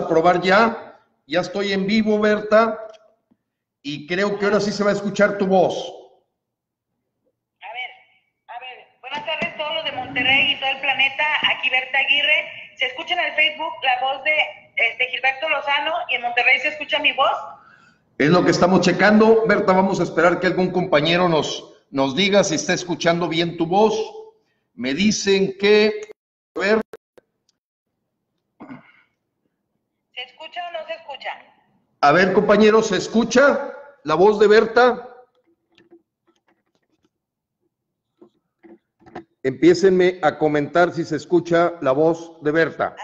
a probar ya. Ya estoy en vivo, Berta, y creo que ahora sí se va a escuchar tu voz. A ver, buenas tardes a todos los de Monterrey y todo el planeta. Aquí Berta Aguirre. ¿Se escucha en el Facebook la voz de Gilberto Lozano y en Monterrey se escucha mi voz? Es lo que estamos checando. Berta, vamos a esperar que algún compañero nos diga si está escuchando bien tu voz. Me dicen que... A ver. ¿Se escucha o no se escucha? A ver, compañeros, ¿se escucha la voz de Berta? Empiécenme a comentar si se escucha la voz de Berta.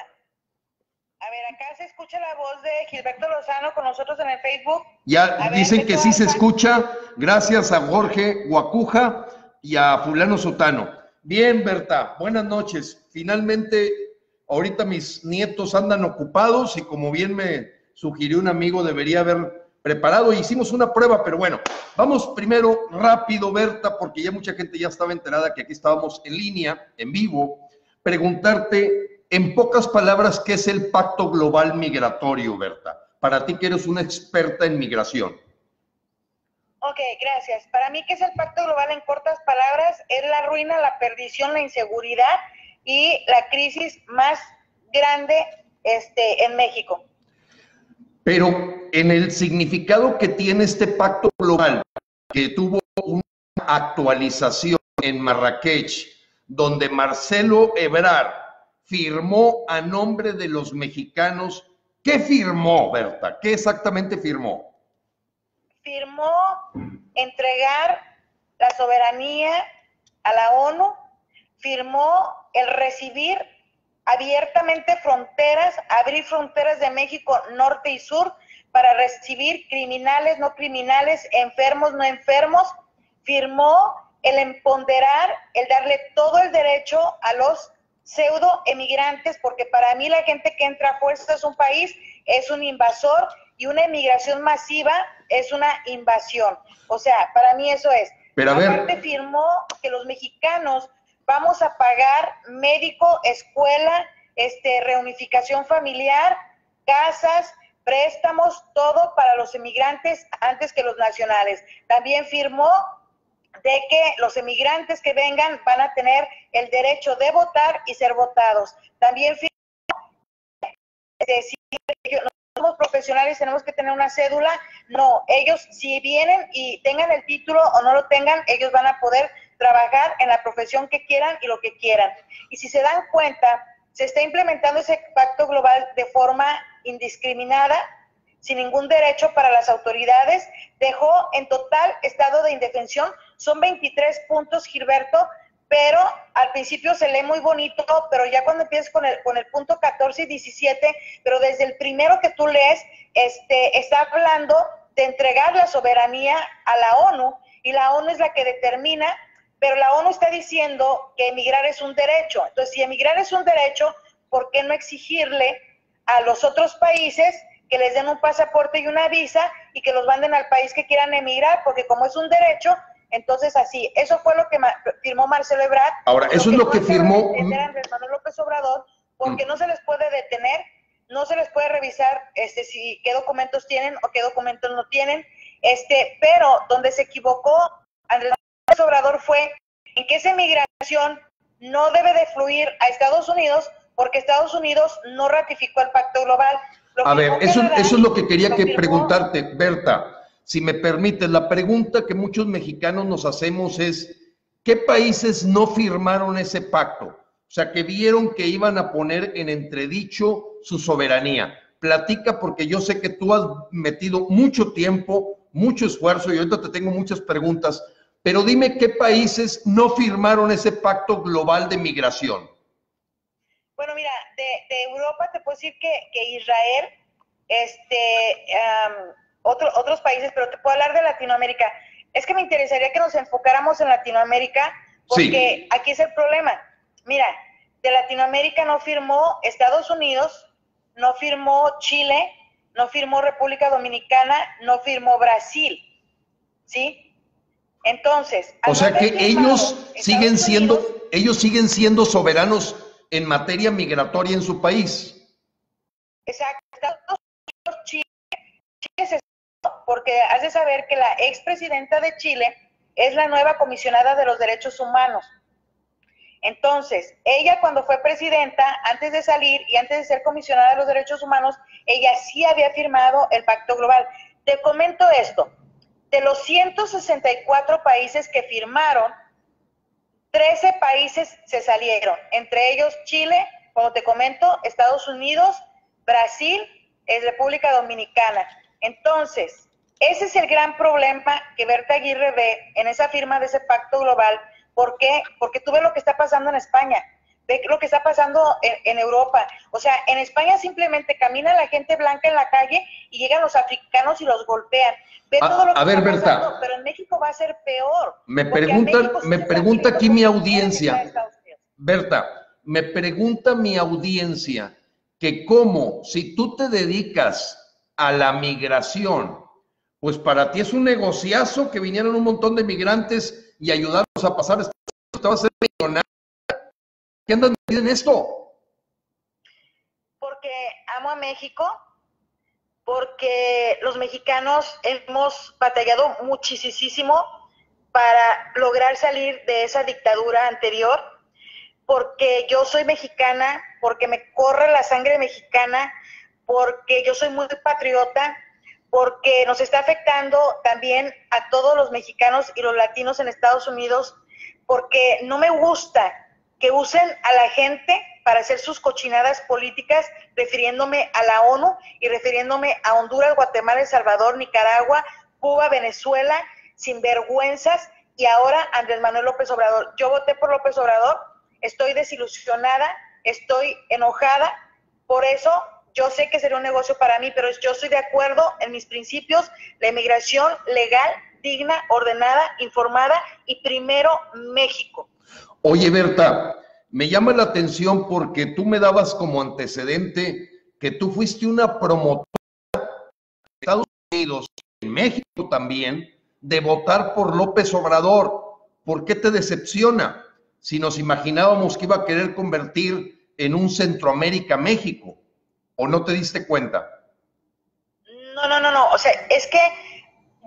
A ver, acá se escucha la voz de Gilberto Lozano con nosotros en el Facebook. Ya dicen que sí se escucha, gracias a Jorge Guacuja y a fulano Sotano. Bien, Berta, buenas noches. Finalmente, ahorita mis nietos andan ocupados y como bien me sugirió un amigo, debería haber preparado. Hicimos una prueba, pero bueno, vamos primero rápido, Berta, porque ya mucha gente ya estaba enterada que aquí estábamos en línea, en vivo, preguntarte en pocas palabras qué es el Pacto Global Migratorio, Berta, para ti que eres una experta en migración. Ok, gracias. Para mí, ¿qué es el Pacto Global en cortas palabras? Es la ruina, la perdición, la inseguridad y la crisis más grande en México. Pero en el significado que tiene este pacto global, que tuvo una actualización en Marrakech, donde Marcelo Ebrard firmó a nombre de los mexicanos, ¿qué firmó, Berta? ¿Qué exactamente firmó? Firmó entregar la soberanía a la ONU, firmó el recibir abiertamente fronteras, abrir fronteras de México norte y sur para recibir criminales, no criminales, enfermos, no enfermos. Firmó el empoderar, el darle todo el derecho a los pseudo emigrantes, porque para mí la gente que entra a fuerzas a un país es un invasor y una emigración masiva es una invasión. O sea, para mí eso es. Pero a ver, aparte firmó que los mexicanos vamos a pagar médico, escuela, reunificación familiar, casas, préstamos, todo para los emigrantes antes que los nacionales. También firmó de que los emigrantes que vengan van a tener el derecho de votar y ser votados. También firmó de si no somos profesionales, tenemos que tener una cédula. No, ellos si vienen y tengan el título o no lo tengan, ellos van a poder trabajar en la profesión que quieran y lo que quieran. Y si se dan cuenta, se está implementando ese pacto global de forma indiscriminada, sin ningún derecho para las autoridades, dejó en total estado de indefensión. Son 23 puntos, Gilberto, pero al principio se lee muy bonito, pero ya cuando empiezas con el punto 14 y 17, pero desde el primero que tú lees, está hablando de entregar la soberanía a la ONU, y la ONU es la que determina, pero la ONU está diciendo que emigrar es un derecho. Entonces, si emigrar es un derecho, ¿por qué no exigirle a los otros países que les den un pasaporte y una visa y que los manden al país que quieran emigrar? Porque como es un derecho, entonces así. Eso fue lo que firmó Marcelo Ebrard. Ahora, eso es lo que firmó Andrés Manuel López Obrador, porque no se les puede detener, no se les puede revisar si qué documentos tienen o qué documentos no tienen. Pero donde se equivocó Andrés Manuel Obrador fue en que esa migración no debe de fluir a Estados Unidos, porque Estados Unidos no ratificó el Pacto Global. A ver, eso es lo que quería preguntarte, Berta. Si me permites, la pregunta que muchos mexicanos nos hacemos es, ¿qué países no firmaron ese pacto? O sea, que vieron que iban a poner en entredicho su soberanía. Platica, porque yo sé que tú has metido mucho tiempo, mucho esfuerzo, y ahorita te tengo muchas preguntas, pero dime qué países no firmaron ese pacto global de migración. Bueno, mira, de Europa te puedo decir que Israel, otros países, pero te puedo hablar de Latinoamérica. Es que me interesaría que nos enfocáramos en Latinoamérica, porque sí, aquí es el problema. Mira, de Latinoamérica no firmó Estados Unidos, no firmó Chile, no firmó República Dominicana, no firmó Brasil, ¿sí? Entonces, o sea que ellos siguen siendo soberanos en materia migratoria en su país. Exacto, Estados Unidos, Chile es esto, porque has de saber que la expresidenta de Chile es la nueva comisionada de los derechos humanos. Entonces, ella cuando fue presidenta, antes de salir y antes de ser comisionada de los derechos humanos, ella sí había firmado el Pacto Global. Te comento esto, de los 164 países que firmaron, 13 países se salieron, entre ellos Chile, como te comento, Estados Unidos, Brasil, República Dominicana. Entonces, ese es el gran problema que Berta Aguirre ve en esa firma de ese pacto global. ¿Por qué? Porque tú ves lo que está pasando en España, ves lo que está pasando en Europa. O sea, en España simplemente camina la gente blanca en la calle y llegan los africanos y los golpean. Ve todo lo que está pasando, pero en México va a ser peor. Me pregunta aquí mi audiencia, Berta, me pregunta mi audiencia que cómo, si tú te dedicas a la migración, pues para ti es un negociazo que vinieron un montón de migrantes y ayudarnos a pasar esto, te va a ser millonario. ¿Qué andas metido en esto? Porque amo a México, porque los mexicanos hemos batallado muchísimo para lograr salir de esa dictadura anterior, porque yo soy mexicana, porque me corre la sangre mexicana, porque yo soy muy patriota, porque nos está afectando también a todos los mexicanos y los latinos en Estados Unidos, porque no me gusta que usen a la gente para hacer sus cochinadas políticas, refiriéndome a la ONU y refiriéndome a Honduras, Guatemala, El Salvador, Nicaragua, Cuba, Venezuela, sinvergüenzas, y ahora Andrés Manuel López Obrador. Yo voté por López Obrador, estoy desilusionada, estoy enojada, por eso yo sé que sería un negocio para mí, pero yo estoy de acuerdo en mis principios, la inmigración legal, digna, ordenada, informada y primero México. Oye, Berta, me llama la atención porque tú me dabas como antecedente que tú fuiste una promotora de Estados Unidos, en México también, de votar por López Obrador. ¿Por qué te decepciona? Si nos imaginábamos que iba a querer convertir en un Centroamérica México, ¿o no te diste cuenta? No, o sea, es que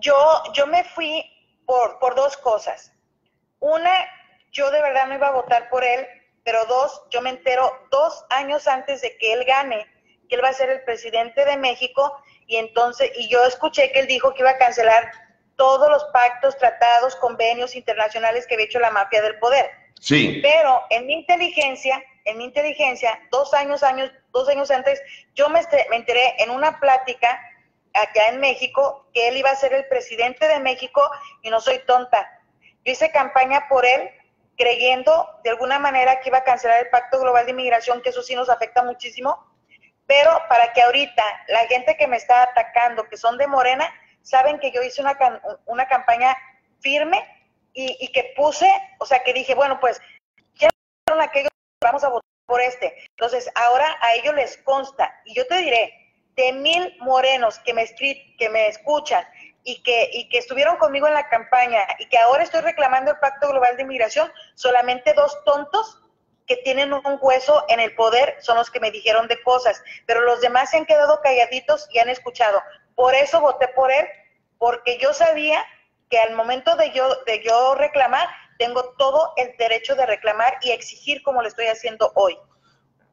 yo me fui por dos cosas. Una, yo de verdad no iba a votar por él, pero dos, yo me entero 2 años antes de que él gane, que él va a ser el presidente de México, y entonces, y yo escuché que él dijo que iba a cancelar todos los pactos, tratados, convenios internacionales que había hecho la mafia del poder. Sí. Pero en mi inteligencia, 2 años antes, yo me enteré en una plática allá en México que él iba a ser el presidente de México, y no soy tonta. Yo hice campaña por él creyendo de alguna manera que iba a cancelar el Pacto Global de Inmigración, que eso sí nos afecta muchísimo, pero para que ahorita la gente que me está atacando, que son de Morena, saben que yo hice una campaña firme y que puse, o sea, que dije, bueno, pues, ya fueron aquellos que vamos a votar por este. Entonces, ahora a ellos les consta, y yo te diré, de 1,000 morenos que me escuchan y que estuvieron conmigo en la campaña y que ahora estoy reclamando el Pacto Global de Inmigración, solamente 2 tontos que tienen un hueso en el poder son los que me dijeron de cosas, pero los demás se han quedado calladitos y han escuchado. Por eso voté por él, porque yo sabía que al momento de yo reclamar, tengo todo el derecho de reclamar y exigir como lo estoy haciendo hoy.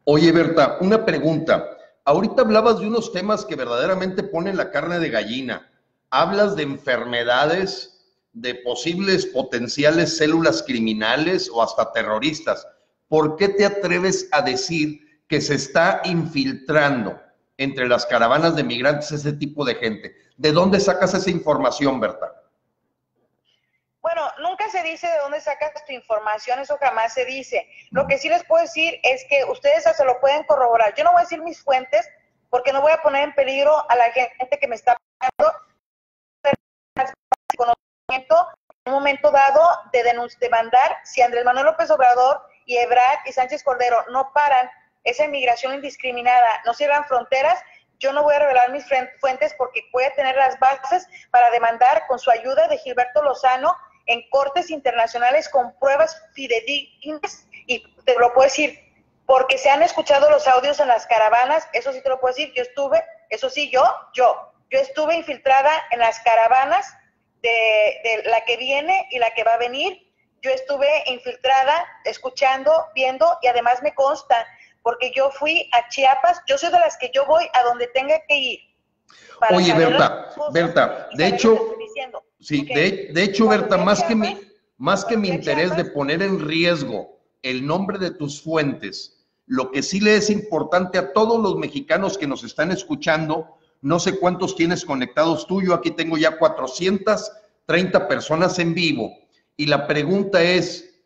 Oye, Berta, una pregunta. Ahorita hablabas de unos temas que verdaderamente ponen la carne de gallina. Hablas de enfermedades, de posibles potenciales células criminales o hasta terroristas. ¿Por qué te atreves a decir que se está infiltrando entre las caravanas de migrantes ese tipo de gente? ¿De dónde sacas esa información, Berta? Bueno, nunca se dice de dónde sacas tu información, eso jamás se dice. Lo que sí les puedo decir es que ustedes se lo pueden corroborar. Yo no voy a decir mis fuentes porque no voy a poner en peligro a la gente que me está pagando conocimiento en un momento dado de mandar. Si Andrés Manuel López Obrador y Ebrard y Sánchez Cordero no paran esa inmigración indiscriminada, no cierran fronteras, yo no voy a revelar mis fuentes porque voy a tener las bases para demandar con su ayuda de Gilberto Lozano en cortes internacionales con pruebas fidedignas, y te lo puedo decir porque se han escuchado los audios en las caravanas, eso sí te lo puedo decir, yo estuve, eso sí, yo estuve infiltrada en las caravanas de la que viene y la que va a venir. Yo estuve infiltrada, escuchando, viendo, y además me consta, porque yo fui a Chiapas, yo soy de las que yo voy a donde tenga que ir. Oye, Berta, de hecho, sí, okay. de hecho, Berta, más que mi interés de Chiapas, poner en riesgo el nombre de tus fuentes, lo que sí le es importante a todos los mexicanos que nos están escuchando, no sé cuántos tienes conectados tú, yo aquí tengo ya 430 personas en vivo, y la pregunta es,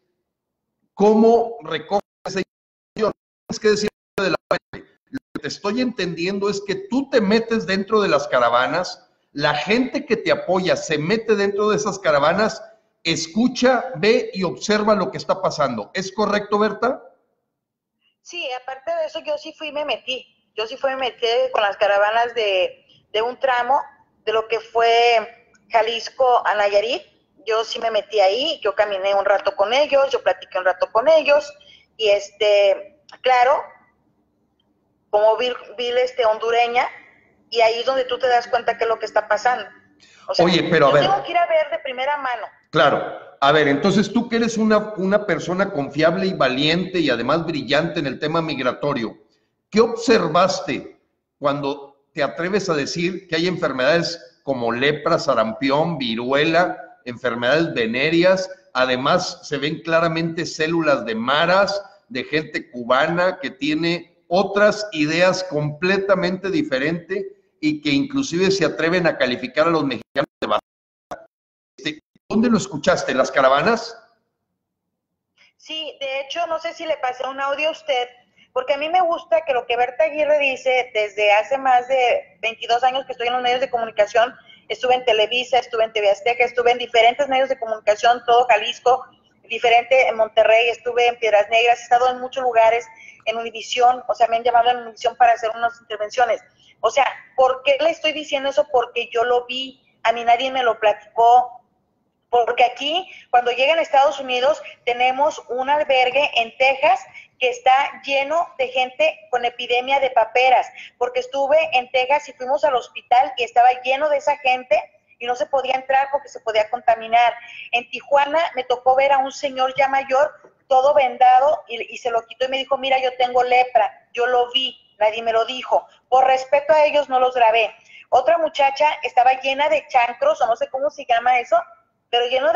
¿cómo recoges esa información? Tienes que decir de la fuente. Lo que te estoy entendiendo es que tú te metes dentro de las caravanas, la gente que te apoya se mete dentro de esas caravanas, escucha, ve y observa lo que está pasando. ¿Es correcto, Berta? Sí, aparte de eso, yo sí fui y me metí. Yo sí fui y me metí con las caravanas de un tramo de lo que fue Jalisco a Nayarit. Yo sí me metí ahí, yo caminé un rato con ellos, yo platiqué un rato con ellos, y claro, como vil hondureña, y ahí es donde tú te das cuenta qué es lo que está pasando. O sea, oye, pero a ver, tengo que ir a ver de primera mano. Claro, a ver, entonces tú que eres una persona confiable y valiente y además brillante en el tema migratorio, ¿qué observaste cuando te atreves a decir que hay enfermedades como lepra, sarampión, viruela, enfermedades venéreas? Además, se ven claramente células de maras, de gente cubana que tiene otras ideas completamente diferentes y que inclusive se atreven a calificar a los mexicanos de basura. ¿Dónde lo escuchaste? ¿En las caravanas? Sí, de hecho, no sé si le pasé un audio a usted, porque a mí me gusta que lo que Berta Aguirre dice desde hace más de 22 años que estoy en los medios de comunicación, estuve en Televisa, estuve en TV Azteca, estuve en diferentes medios de comunicación, todo Jalisco, diferente en Monterrey, estuve en Piedras Negras, he estado en muchos lugares, en Univisión, o sea, me han llamado en Univisión para hacer unas intervenciones. O sea, ¿por qué le estoy diciendo eso? Porque yo lo vi, a mí nadie me lo platicó. Porque aquí, cuando llegan a Estados Unidos, tenemos un albergue en Texas que está lleno de gente con epidemia de paperas, porque estuve en Texas y fuimos al hospital y estaba lleno de esa gente y no se podía entrar porque se podía contaminar. En Tijuana me tocó ver a un señor ya mayor, todo vendado, y se lo quitó y me dijo, mira, yo tengo lepra, yo lo vi, nadie me lo dijo. Por respeto a ellos no los grabé. Otra muchacha estaba llena de chancros, o no sé cómo se llama eso, pero lleno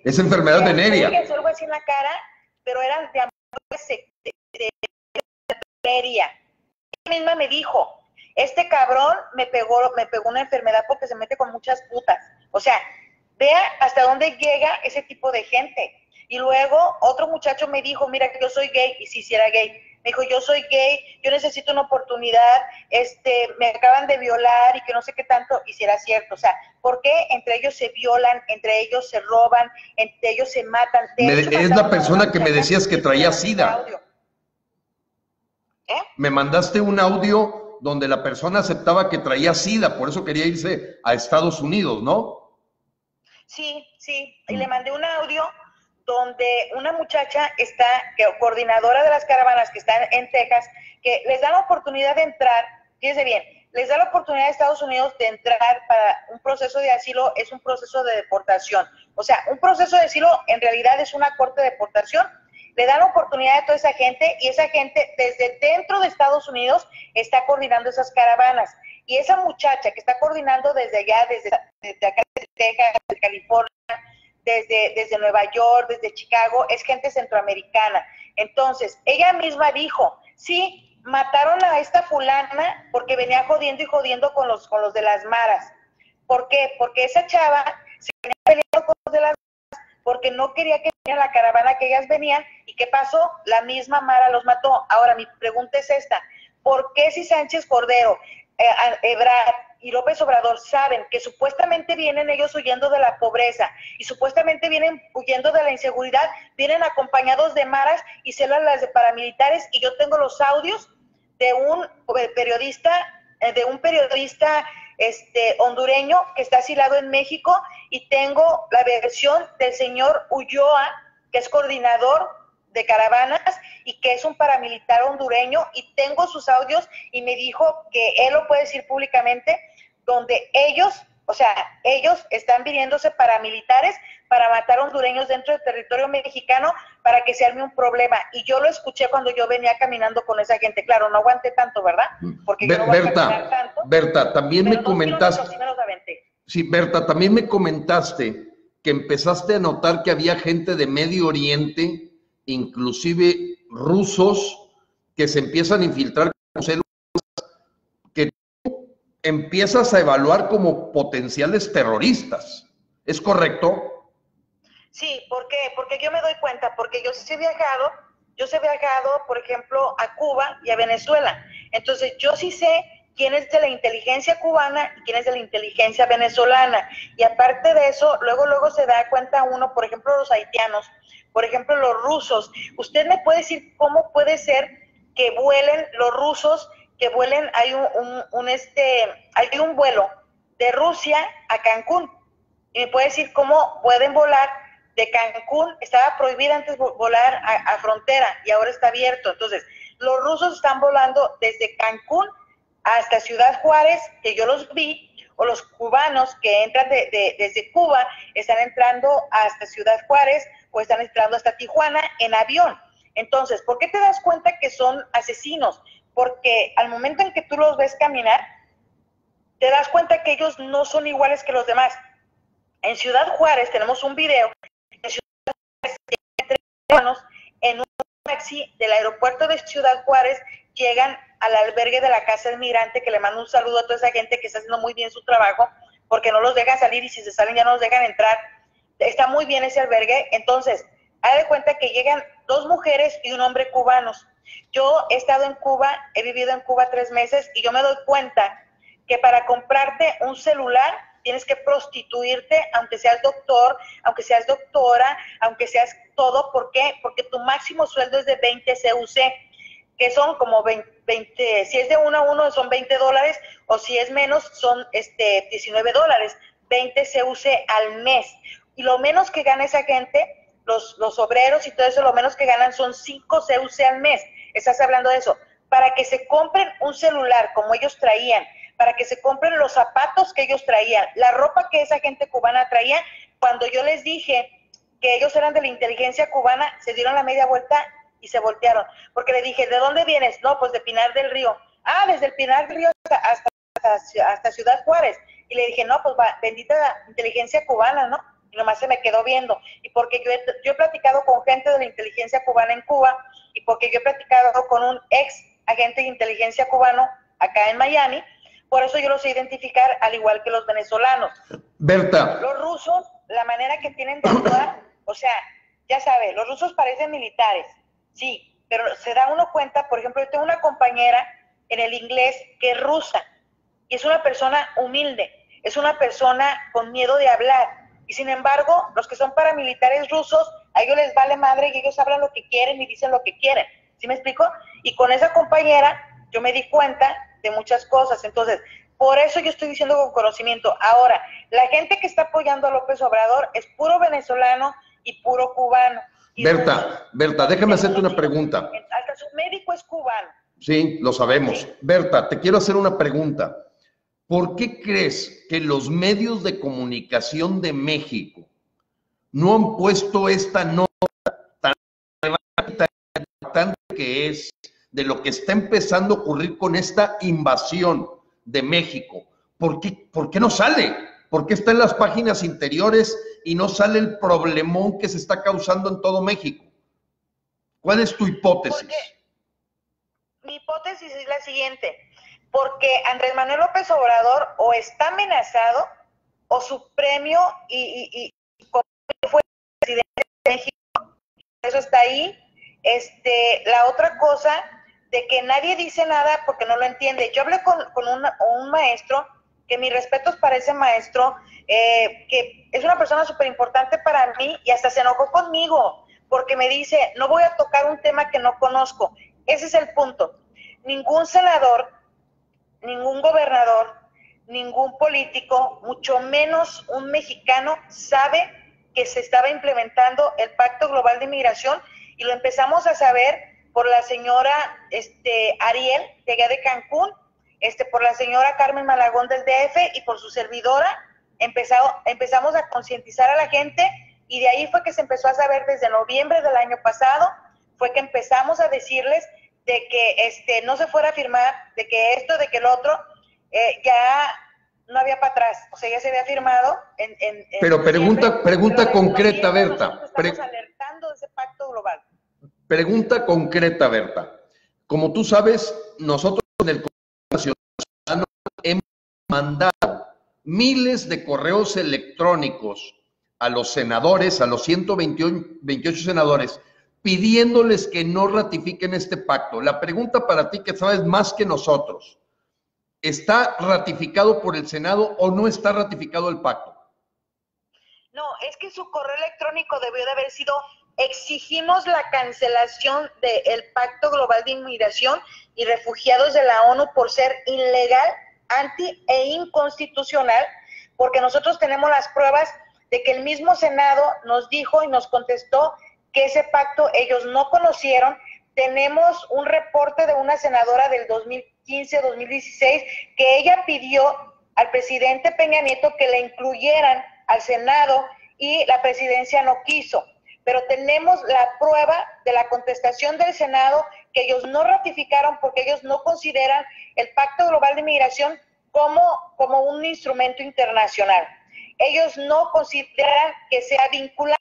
es enfermedad venérea. Algo así en la cara, pero eran de venérea. Ella misma me dijo, este cabrón me pegó una enfermedad porque se mete con muchas putas. O sea, vea hasta dónde llega ese tipo de gente. Y luego otro muchacho me dijo, mira, yo soy gay, y si era gay. Me dijo, yo soy gay, yo necesito una oportunidad, me acaban de violar y que no sé qué tanto, y si era cierto. O sea, ¿por qué entre ellos se violan, entre ellos se roban, entre ellos se matan? Es la persona que me decías que traía SIDA. Me mandaste un audio donde la persona aceptaba que traía SIDA, por eso quería irse a Estados Unidos, ¿no? Sí, y le mandé un audio donde una muchacha coordinadora de las caravanas que están en Texas, que les da la oportunidad de entrar, fíjense bien, les da la oportunidad a Estados Unidos de entrar para un proceso de asilo, es un proceso de deportación. O sea, un proceso de asilo en realidad es una corte de deportación, le dan la oportunidad a toda esa gente, y esa gente desde dentro de Estados Unidos está coordinando esas caravanas. Y esa muchacha que está coordinando desde allá, desde acá de Texas, de California, desde Nueva York, desde Chicago, es gente centroamericana. Entonces, ella misma dijo, sí, mataron a esta fulana porque venía jodiendo y jodiendo con los de las maras. ¿Por qué? Porque esa chava se venía peleando con los de las maras porque no quería que viniera la caravana que ellas venían. ¿Y qué pasó? La misma mara los mató. Ahora, mi pregunta es esta, ¿por qué si Sánchez Cordero, Ebrard y López Obrador saben que supuestamente vienen ellos huyendo de la pobreza y supuestamente vienen huyendo de la inseguridad, vienen acompañados de maras y células de paramilitares? Y yo tengo los audios de un periodista hondureño que está asilado en México, y tengo la versión del señor Ulloa, que es coordinador de caravanas y que es un paramilitar hondureño, y tengo sus audios y me dijo que él lo puede decir públicamente, donde ellos, o sea, ellos están viniéndose paramilitares para matar hondureños dentro del territorio mexicano para que se arme un problema. Y yo lo escuché cuando yo venía caminando con esa gente. Claro, no aguanté tanto, ¿verdad? Porque yo no voy a caminar tanto. Berta, también me comentaste. Sí me los aventé. Sí, Berta, también me comentaste que empezaste a notar que había gente de Medio Oriente, inclusive rusos, que se empiezan a infiltrar con células que tú empiezas a evaluar como potenciales terroristas. ¿Es correcto? Sí, ¿por qué? Porque yo me doy cuenta, porque yo sí he viajado, por ejemplo, a Cuba y a Venezuela. Entonces, yo sí sé quién es de la inteligencia cubana y quién es de la inteligencia venezolana. Y aparte de eso, luego se da cuenta uno, por ejemplo, los haitianos, por ejemplo, los rusos. ¿Usted me puede decir cómo puede ser que vuelen los rusos, que vuelen, hay un vuelo de Rusia a Cancún? Y me puede decir cómo pueden volar de Cancún, estaba prohibida antes volar a frontera y ahora está abierto. Entonces, los rusos están volando desde Cancún hasta Ciudad Juárez, que yo los vi, o los cubanos que entran desde Cuba están entrando hasta Ciudad Juárez o están entrando hasta Tijuana en avión. Entonces, ¿por qué te das cuenta que son asesinos? Porque al momento en que tú los ves caminar, te das cuenta que ellos no son iguales que los demás. En Ciudad Juárez tenemos un video, en Ciudad Juárez, entre en un taxi del aeropuerto de Ciudad Juárez, llegan al albergue de la Casa del Migrante, que le mando un saludo a toda esa gente que está haciendo muy bien su trabajo, porque no los dejan salir y si se salen ya no los dejan entrar. Está muy bien ese albergue. Entonces, haz de cuenta que llegan 2 mujeres y un hombre cubanos. Yo he estado en Cuba, he vivido en Cuba 3 meses y yo me doy cuenta que para comprarte un celular tienes que prostituirte, aunque seas doctor, aunque seas doctora, aunque seas todo. ¿Por qué? Porque tu máximo sueldo es de 20 CUC, que son como 20, si es de 1 a 1 son $20, o si es menos son $19, 20 CUC al mes. Y lo menos que gana esa gente, los obreros y todo eso, lo menos que ganan son 5 CUC al mes. Estás hablando de eso. Para que se compren un celular como ellos traían, para que se compren los zapatos que ellos traían, la ropa que esa gente cubana traía, cuando yo les dije que ellos eran de la inteligencia cubana, se dieron la media vuelta y se voltearon, porque le dije, ¿de dónde vienes? No, pues de Pinar del Río. Ah, desde el Pinar del Río hasta Ciudad Juárez. Y le dije, no, pues bendita la inteligencia cubana, ¿no? Y nomás se me quedó viendo. Y porque yo he platicado con gente de la inteligencia cubana en Cuba, y porque yo he platicado con un ex agente de inteligencia cubano acá en Miami, por eso yo los sé identificar al igual que los venezolanos. Berta. Los rusos, la manera que tienen de actuar, o sea, ya sabe, los rusos parecen militares, sí, pero se da uno cuenta, por ejemplo, yo tengo una compañera en el inglés que es rusa, y es una persona humilde, es una persona con miedo de hablar, y sin embargo, los que son paramilitares rusos, a ellos les vale madre y ellos hablan lo que quieren y dicen lo que quieren, ¿sí me explico? Y con esa compañera yo me di cuenta de muchas cosas. Entonces, por eso yo estoy diciendo con conocimiento. Ahora, la gente que está apoyando a López Obrador es puro venezolano y puro cubano. Y Berta, déjame hacerte una pregunta. Hasta su médico es cubano. Sí, lo sabemos. ¿Sí? Berta, te quiero hacer una pregunta. ¿Por qué crees que los medios de comunicación de México no han puesto esta nota tan importante que es de lo que está empezando a ocurrir con esta invasión de México? ¿Por qué no sale? ¿Por qué está en las páginas interiores y no sale el problemón que se está causando en todo México? ¿Cuál es tu hipótesis? Porque mi hipótesis es la siguiente, porque Andrés Manuel López Obrador o está amenazado o su premio y como fue presidente de México, eso está ahí. La otra cosa de que nadie dice nada porque no lo entiende. Yo hablé con un maestro, que mis respetos para ese maestro, que es una persona súper importante para mí, y hasta se enojó conmigo, porque me dice, no voy a tocar un tema que no conozco. Ese es el punto. Ningún senador, ningún gobernador, ningún político, mucho menos un mexicano, sabe que se estaba implementando el Pacto Global de Inmigración y lo empezamos a saber por la señora Ariel, de allá de Cancún, por la señora Carmen Malagón del DF y por su servidora. Empezamos a concientizar a la gente y de ahí fue que se empezó a saber desde noviembre del año pasado, fue que empezamos a decirles de que no se fuera a firmar, de que esto, de que el otro, ya no había para atrás, o sea, ya se había firmado Pero pregunta concreta, Berta. Estamos alertando de ese pacto global. Pregunta concreta, Berta. Como tú sabes, nosotros en el Congreso Nacional hemos mandado miles de correos electrónicos a los senadores, a los 128 senadores, pidiéndoles que no ratifiquen este pacto. La pregunta para ti, que sabes más que nosotros, ¿está ratificado por el Senado o no está ratificado el pacto? No, es que su correo electrónico debió de haber sido: exigimos la cancelación del Pacto Global de Inmigración y Refugiados de la ONU por ser ilegal, anti e inconstitucional, porque nosotros tenemos las pruebas de que el mismo Senado nos dijo y nos contestó que ese pacto ellos no conocieron. Tenemos un reporte de una senadora del 2015-2016 que ella pidió al presidente Peña Nieto que le incluyeran al Senado y la presidencia no quiso. Pero tenemos la prueba de la contestación del Senado que ellos no ratificaron porque ellos no consideran el Pacto Global de Migración como un instrumento internacional. Ellos no consideran que sea vinculante.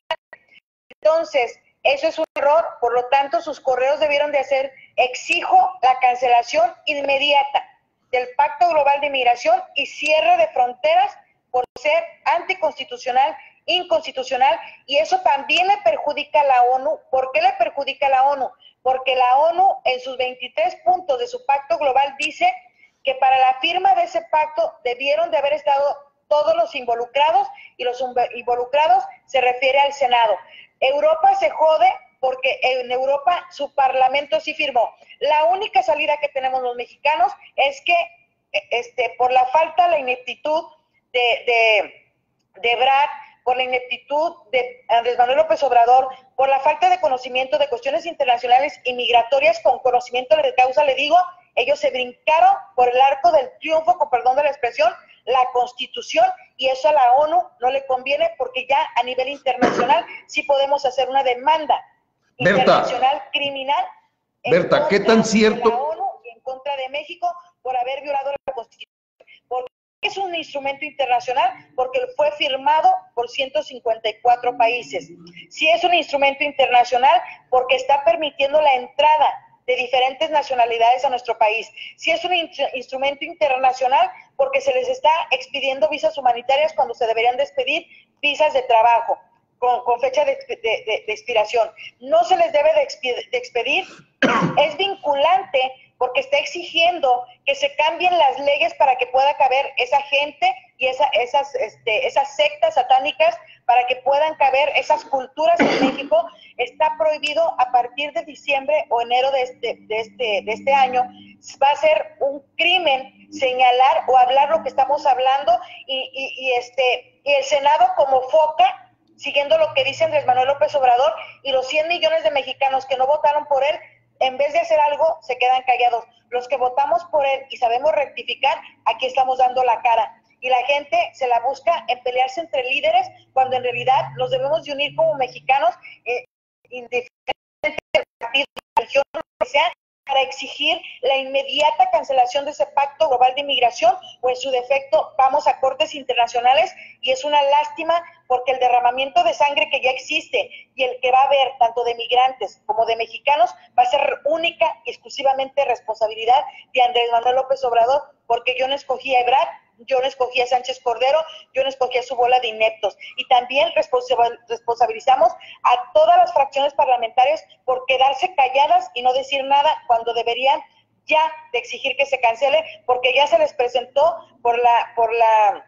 Entonces, eso es un error, por lo tanto, sus correos debieron de hacer: exijo la cancelación inmediata del Pacto Global de Migración y cierre de fronteras por ser anticonstitucional, inconstitucional, y eso también le perjudica a la ONU. ¿Por qué le perjudica a la ONU? Porque la ONU en sus 23 puntos de su pacto global dice que para la firma de ese pacto debieron de haber estado todos los involucrados, y los involucrados se refiere al Senado. Europa se jode porque en Europa su parlamento sí firmó. La única salida que tenemos los mexicanos es que por la falta, la ineptitud de Ebrard, por la ineptitud de Andrés Manuel López Obrador, por la falta de conocimiento de cuestiones internacionales y migratorias con conocimiento de causa, le digo, ellos se brincaron por el arco del triunfo, con perdón de la expresión, la Constitución, y eso a la ONU no le conviene, porque ya a nivel internacional sí podemos hacer una demanda internacional criminal Berta, ¿qué tan cierto? De la ONU y en contra de México por haber violado la Constitución. Porque es un instrumento internacional, porque fue firmado por 154 países. Sí es un instrumento internacional porque está permitiendo la entrada de diferentes nacionalidades a nuestro país. Sí es un instrumento internacional porque se les está expidiendo visas humanitarias cuando se deberían de expedir visas de trabajo con fecha de expiración. No se les debe de expedir, es vinculante porque está exigiendo que se cambien las leyes para que pueda caber esa gente y esas sectas satánicas, para que puedan caber esas culturas en México. Está prohibido a partir de diciembre o enero de este año. Va a ser un crimen señalar o hablar lo que estamos hablando, y el Senado como foca, siguiendo lo que dice Andrés Manuel López Obrador, y los 100 millones de mexicanos que no votaron por él, en vez de hacer algo, se quedan callados. Los que votamos por él y sabemos rectificar, aquí estamos dando la cara. Y la gente se la busca en pelearse entre líderes, cuando en realidad nos debemos de unir como mexicanos, independientemente del partido, religión, lo que sea, para exigir la inmediata cancelación de ese Pacto Global de Inmigración, o en su defecto vamos a cortes internacionales. Y es una lástima porque el derramamiento de sangre que ya existe y el que va a haber tanto de migrantes como de mexicanos va a ser única y exclusivamente responsabilidad de Andrés Manuel López Obrador, porque yo no escogí a Ebrard, yo no escogí a Sánchez Cordero, yo no escogí a su bola de ineptos. Y también responsabilizamos a todas las fracciones parlamentarias por quedarse calladas y no decir nada, cuando deberían ya de exigir que se cancele, porque ya se les presentó por la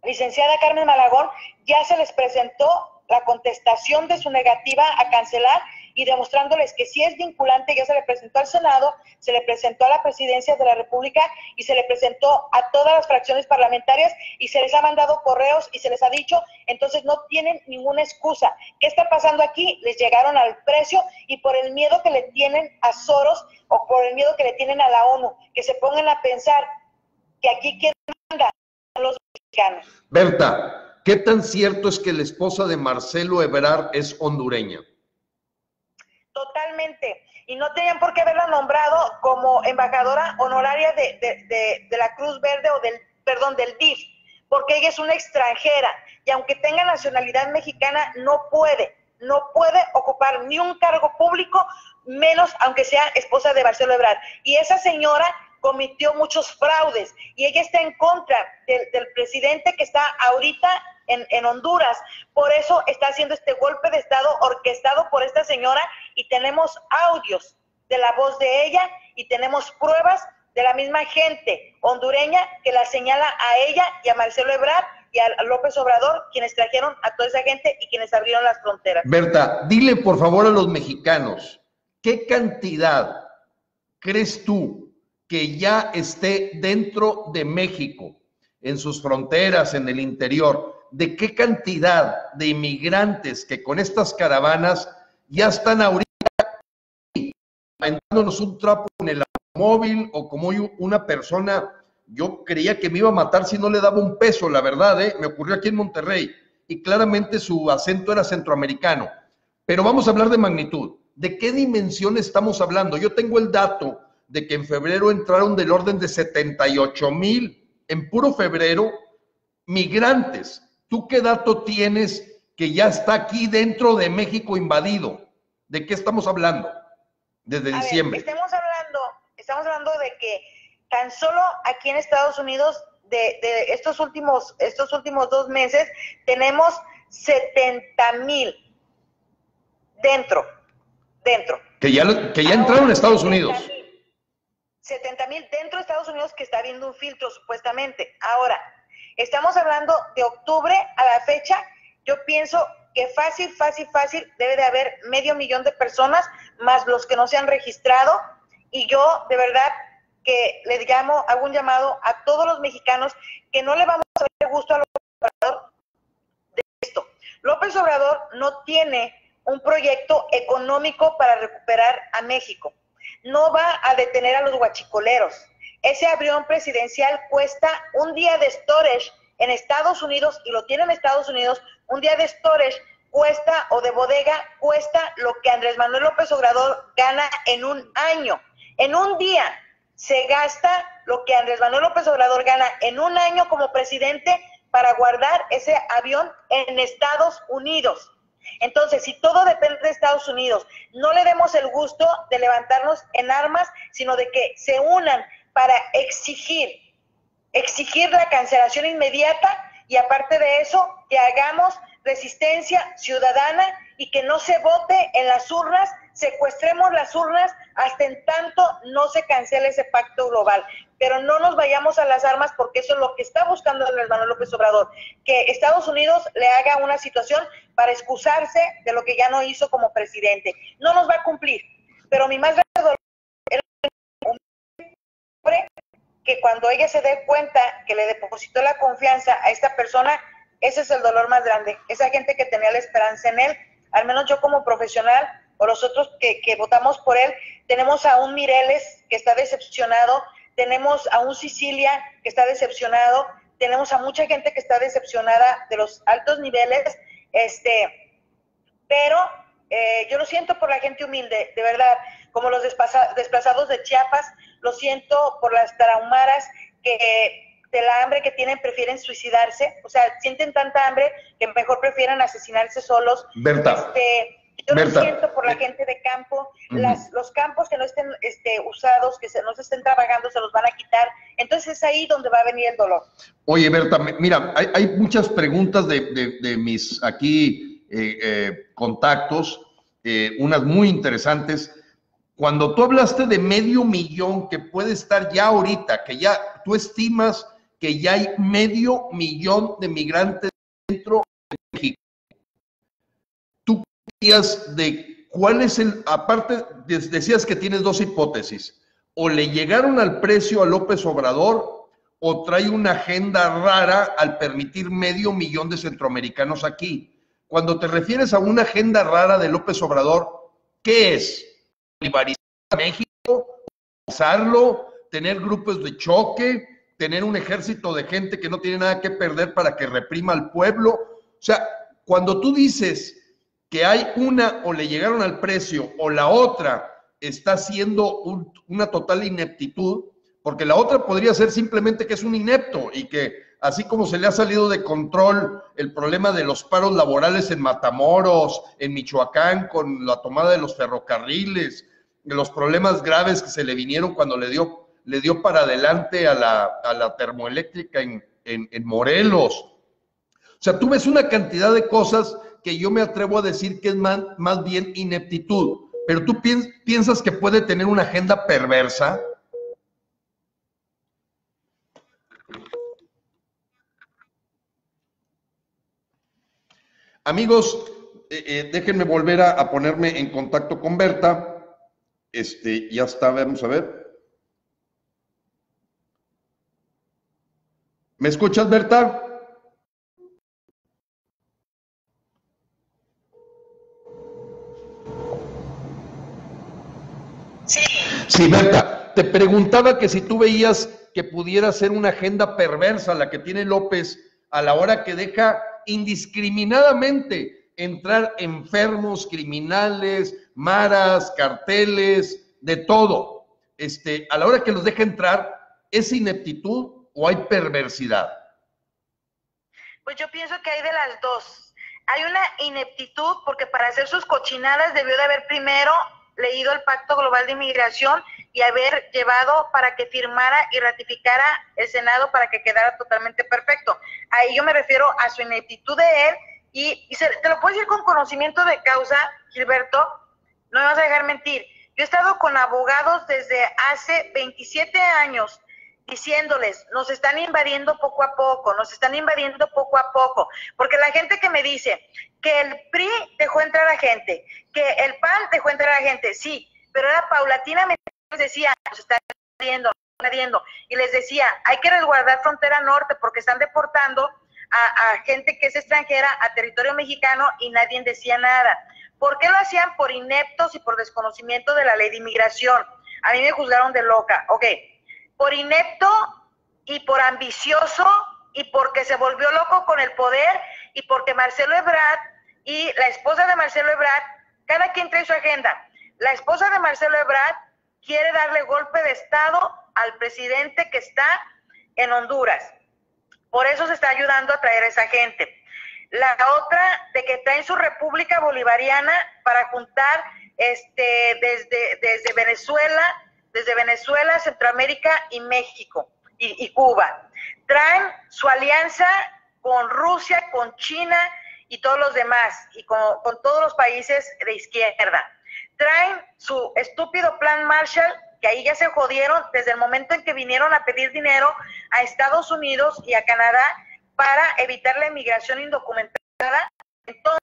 licenciada Carmen Malagón, ya se les presentó la contestación de su negativa a cancelar, y demostrándoles que sí es vinculante. Ya se le presentó al Senado, se le presentó a la Presidencia de la República y se le presentó a todas las fracciones parlamentarias y se les ha mandado correos y se les ha dicho, entonces no tienen ninguna excusa. ¿Qué está pasando aquí? Les llegaron al precio y por el miedo que le tienen a Soros o por el miedo que le tienen a la ONU, que se pongan a pensar que aquí quien manda son los mexicanos. Berta, ¿qué tan cierto es que la esposa de Marcelo Ebrard es hondureña? Totalmente. Y no tenían por qué haberla nombrado como embajadora honoraria de la Cruz Verde o del DIF, porque ella es una extranjera y aunque tenga nacionalidad mexicana no puede ocupar ni un cargo público, menos aunque sea esposa de Marcelo Ebrard. Y esa señora cometió muchos fraudes y ella está en contra del presidente que está ahorita en Honduras. Por eso está haciendo este golpe de estado orquestado por esta señora y tenemos audios de la voz de ella y tenemos pruebas de la misma gente hondureña que la señala a ella y a Marcelo Ebrard y a López Obrador, quienes trajeron a toda esa gente y quienes abrieron las fronteras. Berta, dile por favor a los mexicanos, ¿qué cantidad crees tú que ya esté dentro de México, en sus fronteras, en el interior? ¿De qué cantidad de inmigrantes que con estas caravanas ya están ahorita aventándonos un trapo en el automóvil o como una persona? Yo creía que me iba a matar si no le daba un peso, la verdad, me ocurrió aquí en Monterrey y claramente su acento era centroamericano. Pero vamos a hablar de magnitud. ¿De qué dimensión estamos hablando? Yo tengo el dato de que en febrero entraron del orden de 78,000 en puro febrero migrantes. ¿Tú qué dato tienes que ya está aquí dentro de México invadido? ¿De qué estamos hablando desde diciembre? Estamos hablando de que tan solo aquí en Estados Unidos de estos últimos 2 meses tenemos 70,000 dentro. Que ya entraron a Estados Unidos. 70,000 dentro de Estados Unidos que está habiendo un filtro supuestamente. Ahora, estamos hablando de octubre a la fecha. Yo pienso que fácil debe de haber 500,000 de personas, más los que no se han registrado. Y yo, de verdad, que hago un llamado a todos los mexicanos que no le vamos a dar gusto a López Obrador de esto. López Obrador no tiene un proyecto económico para recuperar a México. No va a detener a los guachicoleros. Ese avión presidencial cuesta un día de storage en Estados Unidos, y lo tiene en Estados Unidos, un día de storage cuesta, o de bodega, cuesta lo que Andrés Manuel López Obrador gana en un año. En un día se gasta lo que Andrés Manuel López Obrador gana en un año como presidente para guardar ese avión en Estados Unidos. Entonces, si todo depende de Estados Unidos, no le demos el gusto de levantarnos en armas, sino de que se unan para exigir la cancelación inmediata y aparte de eso, que hagamos resistencia ciudadana y que no se vote en las urnas, secuestremos las urnas hasta en tanto no se cancele ese pacto global. Pero no nos vayamos a las armas porque eso es lo que está buscando Andrés Manuel López Obrador, que Estados Unidos le haga una situación para excusarse de lo que ya no hizo como presidente. No nos va a cumplir, pero mi más grande dolor es un hombre que cuando ella se dé cuenta que le depositó la confianza a esta persona, ese es el dolor más grande. Esa gente que tenía la esperanza en él, al menos yo como profesional, o los otros que votamos por él, tenemos a un Mireles que está decepcionado, tenemos a un Sicilia que está decepcionado, tenemos a mucha gente que está decepcionada de los altos niveles, pero yo lo siento por la gente humilde, de verdad, como los desplazados de Chiapas, lo siento por las tarahumaras que de la hambre que tienen prefieren suicidarse, o sea, sienten tanta hambre que mejor prefieren asesinarse solos. Berta, yo lo siento por la gente de campo, los campos que no estén usados, que no se estén trabajando, se los van a quitar, entonces es ahí donde va a venir el dolor. Oye, Berta, mira, hay muchas preguntas de mis aquí contactos, unas muy interesantes. Cuando tú hablaste de 500,000 que puede estar ya ahorita, que ya tú estimas que ya hay 500,000 de migrantes dentro de México, ¿tú creías de ¿cuál es aparte, decías que tienes dos hipótesis, o le llegaron al precio a López Obrador, o trae una agenda rara al permitir 500,000 de centroamericanos aquí? Cuando te refieres a una agenda rara de López Obrador, ¿qué es? ¿Bolivarización a México? ¿Usarlo? ¿Tener grupos de choque? ¿Tener un ejército de gente que no tiene nada que perder para que reprima al pueblo? O sea, cuando tú dices que hay una o le llegaron al precio o la otra está haciendo una total ineptitud, porque la otra podría ser simplemente que es un inepto y que así como se le ha salido de control el problema de los paros laborales en Matamoros, en Michoacán, con la tomada de los ferrocarriles, los problemas graves que se le vinieron cuando le dio para adelante a la termoeléctrica en Morelos. O sea, tú ves una cantidad de cosas que yo me atrevo a decir que es más bien ineptitud, pero tú piensas que puede tener una agenda perversa. Amigos, déjenme volver a ponerme en contacto con Berta. Ya está, vamos a ver. ¿Me escuchas, Berta? Sí. Sí, Berta, te preguntaba que si tú veías que pudiera ser una agenda perversa la que tiene López a la hora que deja indiscriminadamente entrar enfermos, criminales, maras, carteles, de todo. A la hora que los deja entrar, ¿es ineptitud o hay perversidad? Pues yo pienso que hay de las dos. Hay una ineptitud porque para hacer sus cochinadas debió de haber primero leído el Pacto Global de Inmigración y haber llevado para que firmara y ratificara el Senado para que quedara totalmente perfecto. Ahí yo me refiero a su ineptitud de él te lo puedo decir con conocimiento de causa, Gilberto, no me vas a dejar mentir. Yo he estado con abogados desde hace 27 años diciéndoles, nos están invadiendo poco a poco, porque la gente que me dice que el PRI dejó entrar a gente, que el PAN dejó entrar a gente, sí, pero era paulatinamente, les decía, nos están invadiendo, y les decía, hay que resguardar frontera norte porque están deportando a gente que es extranjera a territorio mexicano y nadie decía nada. ¿Por qué lo hacían? Por ineptos y por desconocimiento de la ley de inmigración. A mí me juzgaron de loca, ok. Por inepto y por ambicioso y porque se volvió loco con el poder y porque Marcelo Ebrard y la esposa de Marcelo Ebrard, cada quien trae su agenda. La esposa de Marcelo Ebrard quiere darle golpe de estado al presidente que está en Honduras. Por eso se está ayudando a traer a esa gente. La otra, de que traen su república bolivariana para juntar desde Venezuela, Centroamérica y México y Cuba. Traen su alianza con Rusia, con China y todos los demás, y con todos los países de izquierda. Traen su estúpido plan Marshall, que ahí ya se jodieron desde el momento en que vinieron a pedir dinero a Estados Unidos y a Canadá para evitar la inmigración indocumentada. Entonces,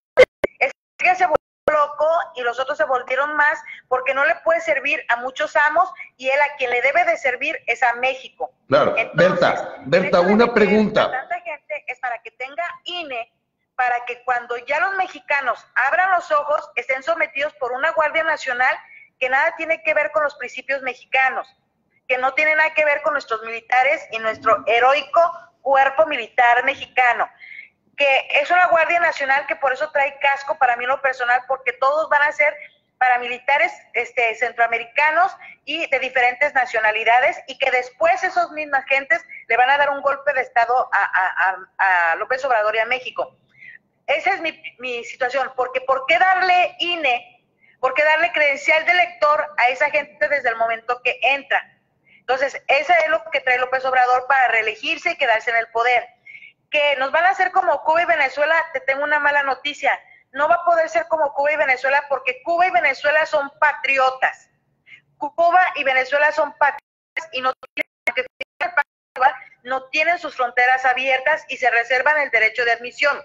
el se volvió loco y los otros se volvieron más porque no le puede servir a muchos amos y él a quien le debe de servir es a México. Claro. Entonces, Berta, una pregunta. Tanta gente es para que tenga INE, para que cuando ya los mexicanos abran los ojos estén sometidos por una Guardia Nacional que nada tiene que ver con los principios mexicanos, que no tiene nada que ver con nuestros militares y nuestro heroico cuerpo militar mexicano, que es una Guardia Nacional que por eso trae casco para mí en lo personal, porque todos van a ser paramilitares centroamericanos y de diferentes nacionalidades, y que después esos mismas gentes le van a dar un golpe de estado a López Obrador y a México. Esa es mi situación, porque ¿por qué darle INE? ¿Por qué darle credencial de elector a esa gente desde el momento que entra? Entonces, eso es lo que trae López Obrador para reelegirse y quedarse en el poder. Que nos van a hacer como Cuba y Venezuela, te tengo una mala noticia. No va a poder ser como Cuba y Venezuela porque Cuba y Venezuela son patriotas. Cuba y Venezuela son patriotas y no tienen sus fronteras abiertas y se reservan el derecho de admisión.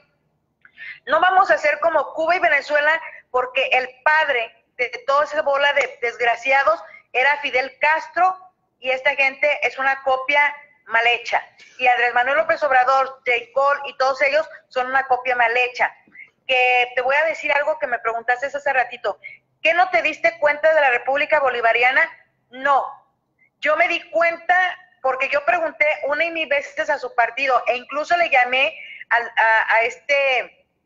No vamos a ser como Cuba y Venezuela porque el padre de toda esa bola de desgraciados era Fidel Castro, y esta gente es una copia mal hecha. Y Andrés Manuel López Obrador, J. Cole y todos ellos son una copia mal hecha. Que te voy a decir algo que me preguntaste hace ratito. ¿Qué no te diste cuenta de la República Bolivariana? No. Yo me di cuenta porque yo pregunté una y mil veces a su partido, e incluso le llamé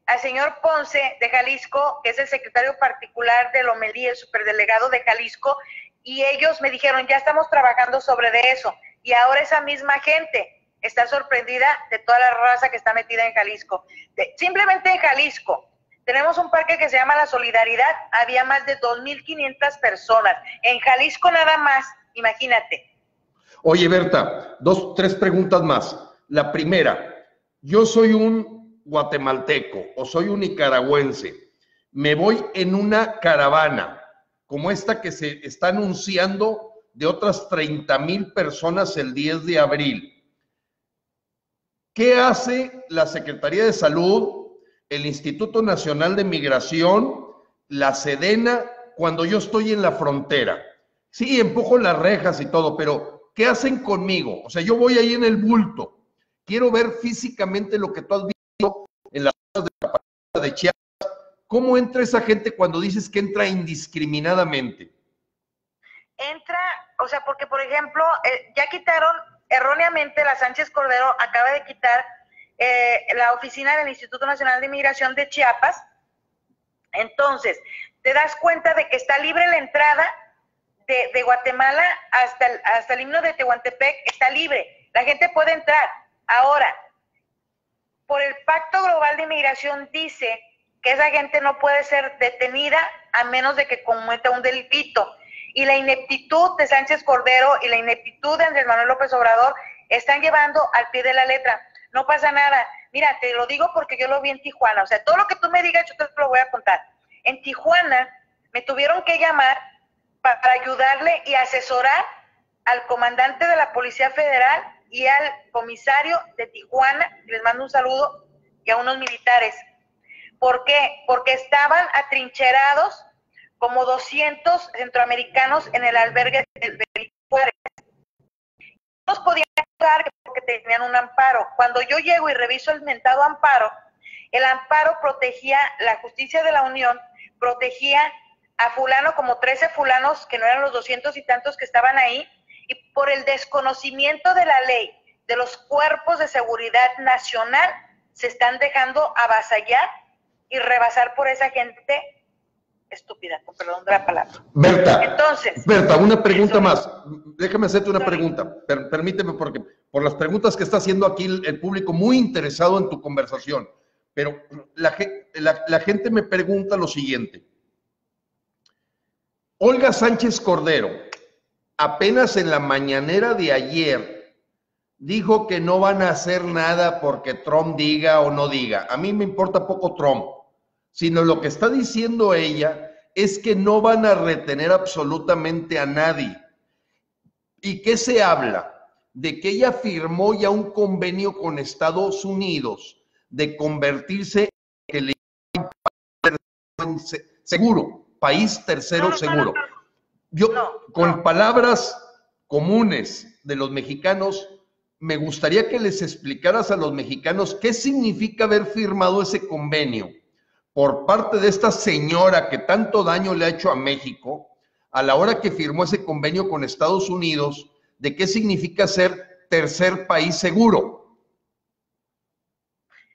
al señor Ponce de Jalisco, que es el secretario particular de Lomelí, el superdelegado de Jalisco, y ellos me dijeron, ya estamos trabajando sobre eso. Y ahora esa misma gente está sorprendida de toda la raza que está metida en Jalisco. Simplemente en Jalisco tenemos un parque que se llama La Solidaridad, había más de 2,500 personas. En Jalisco nada más, imagínate. Oye, Berta, tres preguntas más. La primera, yo soy un guatemalteco o soy un nicaragüense. Me voy en una caravana como esta que se está anunciando de otras 30,000 personas el 10 de abril. ¿Qué hace la Secretaría de Salud, el Instituto Nacional de Migración, la Sedena, cuando yo estoy en la frontera? Sí, empujo las rejas y todo, pero ¿qué hacen conmigo? O sea, yo voy ahí en el bulto. Quiero ver físicamente lo que tú has visto en las zonas de la Parada de Chiapas. ¿Cómo entra esa gente cuando dices que entra indiscriminadamente? Entra, o sea, porque por ejemplo, ya quitaron erróneamente, la Sánchez Cordero acaba de quitar la oficina del Instituto Nacional de Migración de Chiapas. Entonces, te das cuenta de que está libre la entrada de Guatemala hasta el himno de Tehuantepec, está libre, la gente puede entrar. Ahora, por el Pacto Global de Migración dice que esa gente no puede ser detenida a menos de que cometa un delito. Y la ineptitud de Sánchez Cordero y la ineptitud de Andrés Manuel López Obrador están llevando al pie de la letra. No pasa nada. Mira, te lo digo porque yo lo vi en Tijuana. O sea, todo lo que tú me digas yo te lo voy a contar. En Tijuana me tuvieron que llamar para ayudarle y asesorar al comandante de la Policía Federal y al comisario de Tijuana, les mando un saludo, y a unos militares. ¿Por qué? Porque estaban atrincherados como 200 centroamericanos en el albergue del Benito Juárez. No los podían ayudar porque tenían un amparo. Cuando yo llego y reviso el mentado amparo, el amparo protegía, la justicia de la Unión protegía a fulano, como 13 fulanos, que no eran los 200 y tantos que estaban ahí, y por el desconocimiento de la ley de los cuerpos de seguridad nacional, se están dejando avasallar y rebasar por esa gente estúpida, con perdón de la palabra. Berta, una pregunta más. Déjame hacerte una pregunta. Permíteme, porque por las preguntas que está haciendo aquí el público muy interesado en tu conversación, pero la gente me pregunta lo siguiente. Olga Sánchez Cordero, apenas en la mañanera de ayer, dijo que no van a hacer nada porque Trump diga o no diga. A mí me importa poco Trump, sino lo que está diciendo ella es que no van a retener absolutamente a nadie. ¿Y qué se habla? De que ella firmó ya un convenio con Estados Unidos de convertirse en seguro, país tercero seguro. Yo, con palabras comunes de los mexicanos, me gustaría que les explicaras a los mexicanos qué significa haber firmado ese convenio por parte de esta señora que tanto daño le ha hecho a México, a la hora que firmó ese convenio con Estados Unidos, de qué significa ser tercer país seguro.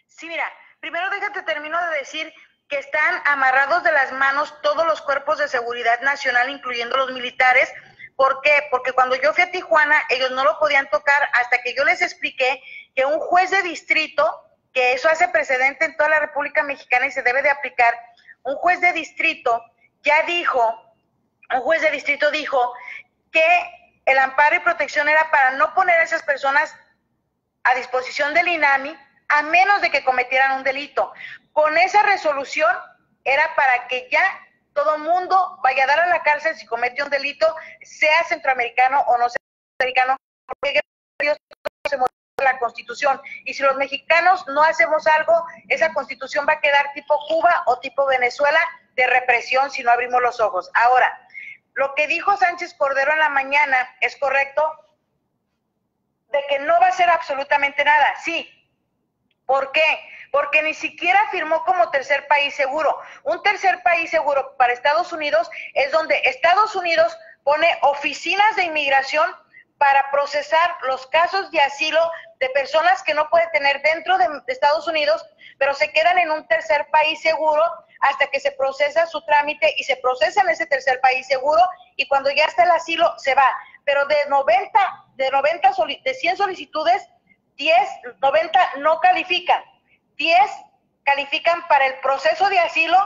Sí, mira, primero déjate termino de decir que están amarrados de las manos todos los cuerpos de seguridad nacional, incluyendo los militares. ¿Por qué? Porque cuando yo fui a Tijuana, ellos no lo podían tocar hasta que yo les expliqué que un juez de distrito, que eso hace precedente en toda la República Mexicana y se debe de aplicar, un juez de distrito ya dijo, un juez de distrito dijo que el amparo y protección era para no poner a esas personas a disposición del INAMI a menos de que cometieran un delito. Con esa resolución era para que ya todo mundo vaya a dar a la cárcel si comete un delito, sea centroamericano o no sea centroamericano, porque Dios se modifica la Constitución. Y si los mexicanos no hacemos algo, esa Constitución va a quedar tipo Cuba o tipo Venezuela, de represión si no abrimos los ojos. Ahora, lo que dijo Sánchez Cordero en la mañana es correcto, de que no va a hacer absolutamente nada. Sí. ¿Por qué? Porque ni siquiera firmó como tercer país seguro. Un tercer país seguro para Estados Unidos es donde Estados Unidos pone oficinas de inmigración para procesar los casos de asilo de personas que no puede tener dentro de Estados Unidos, pero se quedan en un tercer país seguro hasta que se procesa su trámite y se procesa en ese tercer país seguro, y cuando ya está el asilo se va. Pero de 100 solicitudes, 90 no califican, 10 califican para el proceso de asilo,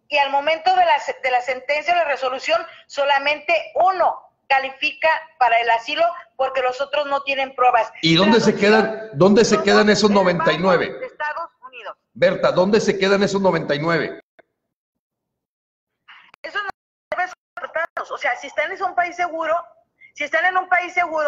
y al momento de la sentencia o la resolución solamente 1 califica para el asilo porque los otros no tienen pruebas. ¿Y dónde se quedan esos 99? De Estados Unidos. Berta, ¿dónde se quedan esos 99? Eso no debe ser tratados. O sea, si están en un país seguro,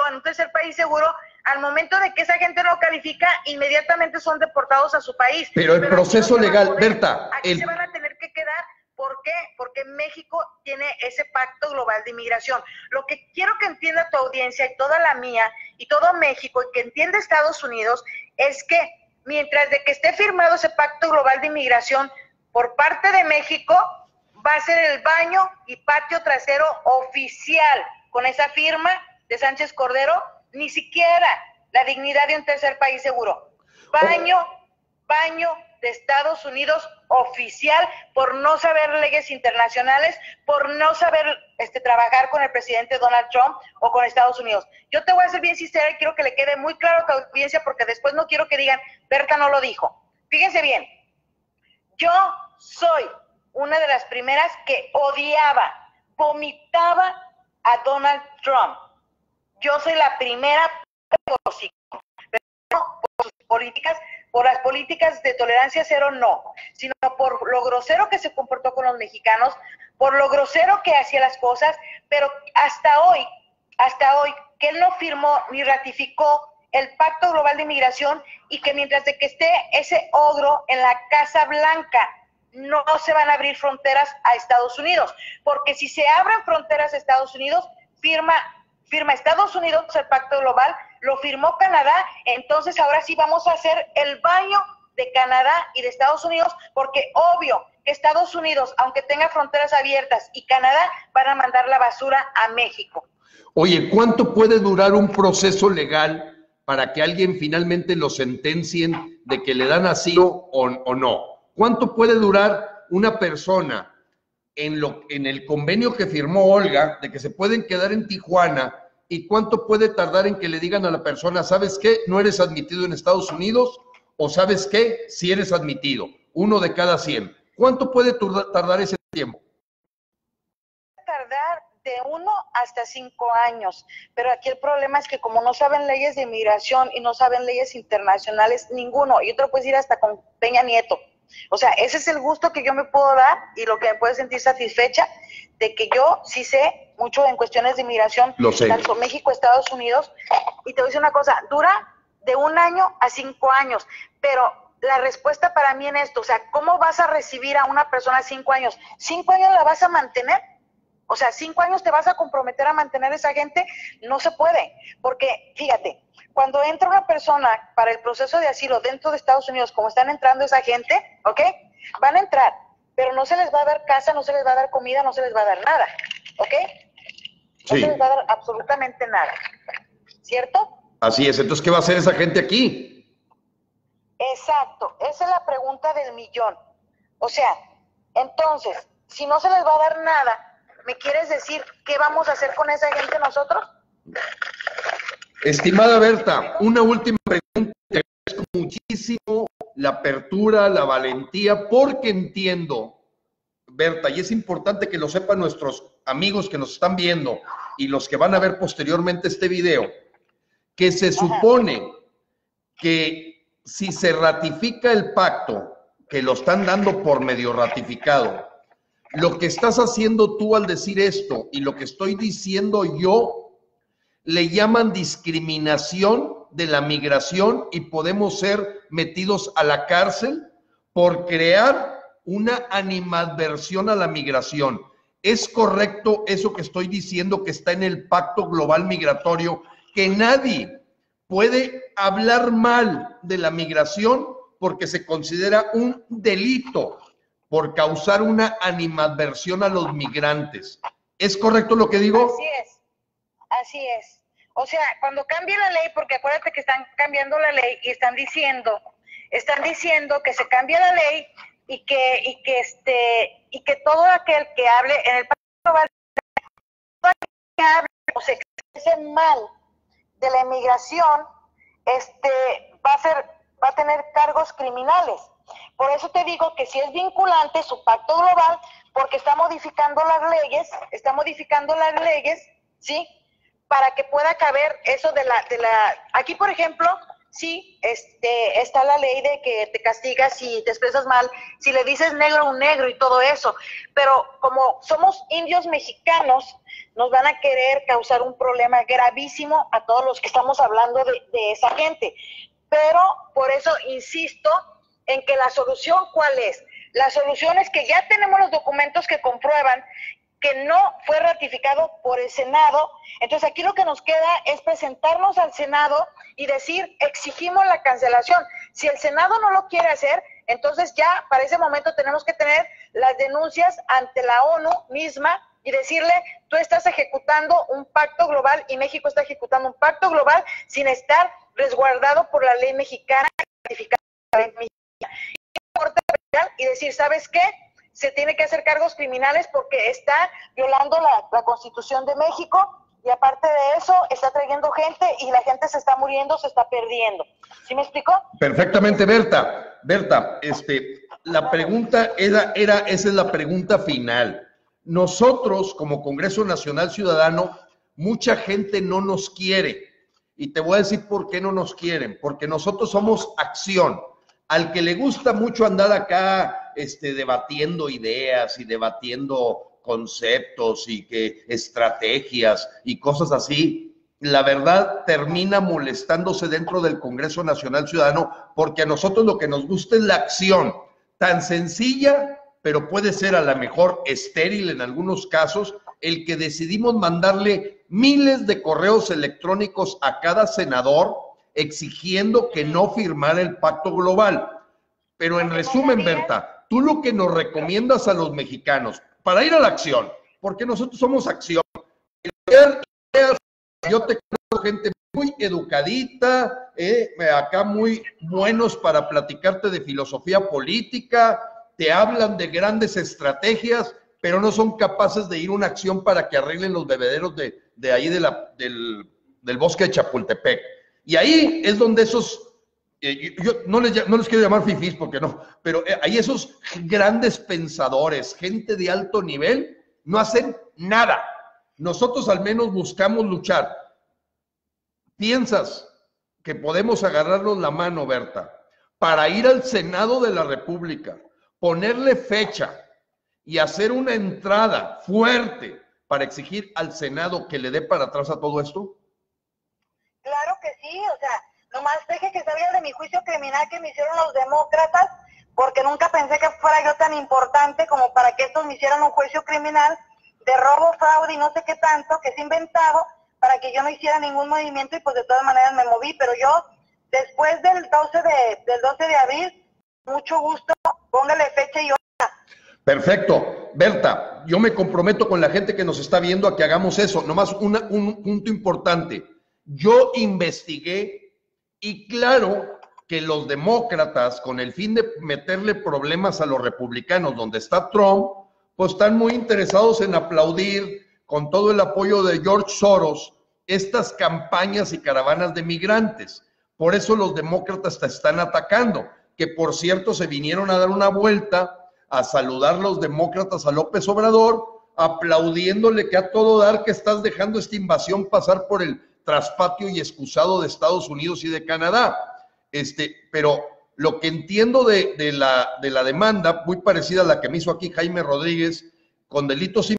en un tercer país seguro, al momento de que esa gente no califica, inmediatamente son deportados a su país. Pero el proceso legal, Berta... Aquí se van a tener que quedar. ¿Por qué? Porque México tiene ese pacto global de inmigración. Lo que quiero que entienda tu audiencia y toda la mía y todo México, y que entienda Estados Unidos, es que mientras de que esté firmado ese pacto global de inmigración por parte de México, va a ser el baño y patio trasero oficial con esa firma de Sánchez Cordero, ni siquiera la dignidad de un tercer país seguro. Baño de Estados Unidos oficial, por no saber leyes internacionales, por no saber trabajar con el presidente Donald Trump o con Estados Unidos. Yo te voy a ser bien sincera y quiero que le quede muy claro a tu audiencia, porque después no quiero que digan, Berta no lo dijo. Fíjense bien, yo soy una de las primeras que odiaba, vomitaba a Donald Trump. Yo soy la primera, pero por sus políticas, por las políticas de tolerancia cero, no, sino por lo grosero que se comportó con los mexicanos, por lo grosero que hacía las cosas, pero hasta hoy, que él no firmó ni ratificó el Pacto Global de Inmigración, y que mientras de que esté ese ogro en la Casa Blanca, no se van a abrir fronteras a Estados Unidos, porque si se abren fronteras a Estados Unidos, firma Estados Unidos el Pacto Global, lo firmó Canadá, entonces ahora sí vamos a hacer el baño de Canadá y de Estados Unidos, porque obvio que Estados Unidos, aunque tenga fronteras abiertas, y Canadá van a mandar la basura a México. Oye, ¿cuánto puede durar un proceso legal para que alguien finalmente lo sentencien de que le dan asilo o no? ¿Cuánto puede durar una persona en el convenio que firmó Olga de que se pueden quedar en Tijuana? ¿Y cuánto puede tardar en que le digan a la persona, ¿sabes qué? No eres admitido en Estados Unidos, o ¿sabes qué? Si eres admitido. 1 de cada 100. ¿Cuánto puede tardar ese tiempo? Tardar de 1 hasta 5 años. Pero aquí el problema es que como no saben leyes de inmigración y no saben leyes internacionales, ninguno. Y otro puede ir hasta con Peña Nieto. O sea, ese es el gusto que yo me puedo dar y lo que me puede sentir satisfecha de que yo sí sé mucho en cuestiones de inmigración, tanto México, Estados Unidos. Y te voy a decir una cosa, dura de 1 año a 5 años, pero la respuesta para mí en esto, o sea, ¿cómo vas a recibir a una persona 5 años? ¿5 años la vas a mantener? O sea, 5 años te vas a comprometer a mantener a esa gente, no se puede, porque fíjate, cuando entra una persona para el proceso de asilo dentro de Estados Unidos, como están entrando esa gente, ¿ok? Van a entrar, pero no se les va a dar casa, no se les va a dar comida, no se les va a dar nada, ¿ok? No se les va a dar absolutamente nada, ¿cierto? Así es, entonces, ¿qué va a hacer esa gente aquí? Exacto, esa es la pregunta del millón. O sea, entonces, si no se les va a dar nada, ¿me quieres decir qué vamos a hacer con esa gente nosotros? Estimada Berta, una última pregunta. Te agradezco muchísimo la apertura, la valentía, porque entiendo, Berta, y es importante que lo sepan nuestros amigos que nos están viendo y los que van a ver posteriormente este video, que se supone que si se ratifica el pacto, que lo están dando por medio ratificado, lo que estás haciendo tú al decir esto y lo que estoy diciendo yo, le llaman discriminación de la migración y podemos ser metidos a la cárcel por crear una animadversión a la migración. ¿Es correcto eso que estoy diciendo que está en el Pacto Global Migratorio, que nadie puede hablar mal de la migración porque se considera un delito por causar una animadversión a los migrantes? ¿Es correcto lo que digo? Así es, así es. O sea, cuando cambie la ley, porque acuérdate que están cambiando la ley y están diciendo que se cambie la ley y que todo aquel que hable en el pacto que hable o se exprese mal de la inmigración, va a tener cargos criminales. Por eso te digo que si es vinculante su pacto global, porque está modificando las leyes, ¿sí? Para que pueda caber eso aquí, por ejemplo, sí, está la ley de que te castigas si te expresas mal, si le dices negro a un negro y todo eso, pero como somos indios mexicanos, nos van a querer causar un problema gravísimo a todos los que estamos hablando de esa gente. Pero por eso insisto en que la solución, ¿cuál es? La solución es que ya tenemos los documentos que comprueban que no fue ratificado por el Senado. Entonces aquí lo que nos queda es presentarnos al Senado y decir, exigimos la cancelación. Si el Senado no lo quiere hacer, entonces ya para ese momento tenemos que tener las denuncias ante la ONU misma y decirle, tú estás ejecutando un pacto global y México está ejecutando un pacto global sin estar resguardado por la ley mexicana, ratificada por la ley mexicana. Y decir, ¿sabes qué? Se tiene que hacer cargos criminales porque está violando la Constitución de México y aparte de eso está trayendo gente y la gente se está muriendo, se está perdiendo. ¿Sí me explicó? Perfectamente, Berta. Berta, la pregunta esa es la pregunta final. Nosotros, como Congreso Nacional Ciudadano, mucha gente no nos quiere. Y te voy a decir por qué no nos quieren. Porque nosotros somos acción. Al que le gusta mucho andar acá debatiendo ideas y debatiendo conceptos y que estrategias y cosas así, la verdad termina molestándose dentro del Congreso Nacional Ciudadano, porque a nosotros lo que nos gusta es la acción, tan sencilla, pero puede ser a lo mejor estéril en algunos casos, el que decidimos mandarle miles de correos electrónicos a cada senador exigiendo que no firmara el pacto global. Pero en resumen, Berta, tú lo que nos recomiendas a los mexicanos para ir a la acción, porque nosotros somos acción. Yo te conozco gente muy educadita, acá muy buenos para platicarte de filosofía política, te hablan de grandes estrategias, pero no son capaces de ir a una acción para que arreglen los bebederos de ahí del bosque de Chapultepec. Y ahí es donde esos, yo no les quiero llamar fifís porque no, pero ahí esos grandes pensadores, gente de alto nivel, no hacen nada. Nosotros al menos buscamos luchar. ¿Piensas que podemos agarrarnos la mano, Berta, para ir al Senado de la República, ponerle fecha y hacer una entrada fuerte para exigir al Senado que le dé para atrás a todo esto? Claro que sí, o sea, nomás deje que salga de mi juicio criminal que me hicieron los demócratas, porque nunca pensé que fuera yo tan importante como para que estos me hicieran un juicio criminal de robo, fraude y no sé qué tanto, que es inventado, para que yo no hiciera ningún movimiento y pues de todas maneras me moví, pero yo después del 12 de abril, mucho gusto, póngale fecha y hora. Perfecto. Berta, yo me comprometo con la gente que nos está viendo a que hagamos eso. Nomás un punto importante. Yo investigué y claro que los demócratas, con el fin de meterle problemas a los republicanos donde está Trump, pues están muy interesados en aplaudir con todo el apoyo de George Soros estas campañas y caravanas de migrantes. Por eso los demócratas te están atacando, que por cierto se vinieron a dar una vuelta a saludar los demócratas a López Obrador, aplaudiéndole que a todo dar que estás dejando esta invasión pasar por el traspatio y excusado de Estados Unidos y de Canadá. Pero lo que entiendo de la demanda, muy parecida a la que me hizo aquí Jaime Rodríguez, con delitos